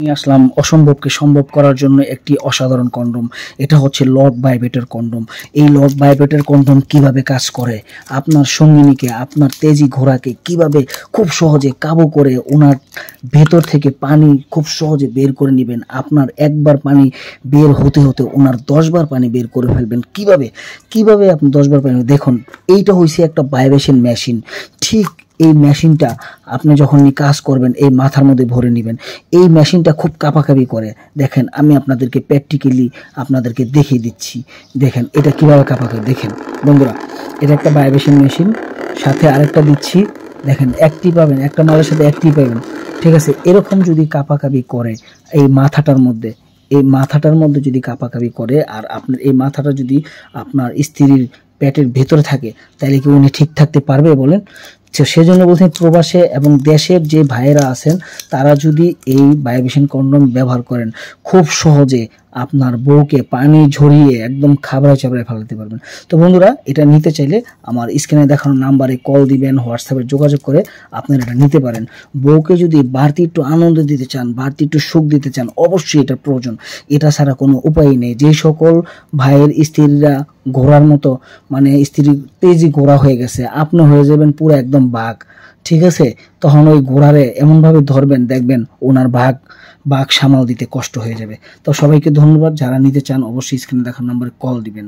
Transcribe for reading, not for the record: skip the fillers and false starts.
নিয়ে আসলাম অসম্ভবকে সম্ভব করার জন্য একটি অসাধারণ কন্ডম। এটা হচ্ছে লক ভাইব্রেটর কন্ডম। এই লক ভাইব্রেটর কন্ডম কিভাবে কাজ করে, আপনার সঙ্গিনীকে, আপনার তেজি ঘোড়াকে কিভাবে খুব সহজে কাবু করে ওনার ভেতর থেকে পানি খুব সহজে বের করে নেবেন। আপনার একবার পানি বের হতে হতে ওনার 10 বার পানি বের করে ফেলবেন। কিভাবে আপনি 10 বার পানি দেখুন। এইটা হচ্ছে একটা ভাইব্রেশন মেশিন। ঠিক এই মেশিনটা আপনি যখন কাজ করবেন এই মাথার মধ্যে ভরে নেবেন। এই মেশিনটা খুব কাঁপাকাঁপি করে। দেখেন, আমি আপনাদেরকে প্র্যাকটিক্যালি আপনাদেরকে দেখিয়ে দিচ্ছি। দেখেন এটা কিভাবে কাঁপাকাঁপি। দেখেন বন্ধুরা, এটা একটা ভাইব্রেশন মেশিন, সাথে আরেকটা দিচ্ছি। দেখেন একটি পাবেন, একটা মালের সাথে একটি পাবেন। ঠিক আছে, এরকম যদি কাঁপাকাঁপি করে এই মাথাটার মধ্যে যদি কাঁপাকাঁপি করে, আর আপনার এই মাথাটা যদি আপনার স্ত্রীর পেটের ভেতরে থাকে, তাহলে কি উনি ঠিক থাকতে পারবে বলেন? সেজন্য বলছেন, প্রবাসে এবং দেশের যে ভাইয়েরা আছেন তারা যদি এই ভাইব্রেশন কন্ডম ব্যবহার করেন, খুব সহজে আপনার বউকে পানি ঝরিয়ে একদম খাবড়ায় চাবড়ায় ফেলাতে পারবেন। তো বন্ধুরা, এটা নিতে চাইলে আমার স্ক্রিনে দেখানো নাম্বারে কল দিবেন, হোয়াটসঅ্যাপে যোগাযোগ করে আপনারা এটা নিতে পারেন। বউকে যদি বাড়তি একটু আনন্দ দিতে চান, বাড়তি একটু সুখ দিতে চান, অবশ্যই এটা প্রয়োজন। এটা ছাড়া কোনো উপায় নেই। যে সকল ভাইয়ের স্ত্রীরা ঘোড়ার মতো, মানে স্ত্রী তেজি ঘোড়া হয়ে গেছে, আপনি হয়ে যাবেন পুরো একদম বাঘ। ঠিক আছে, তখন ওই ঘোড়ারে এমনভাবে ধরবেন, দেখবেন ওনার বাঘ সামাল দিতে কষ্ট হয়ে যাবে। তো সবাইকে ধন্যবাদ। যারা নিতে চান অবশ্যই স্ক্রিনে দেখার নম্বরে কল দিবেন।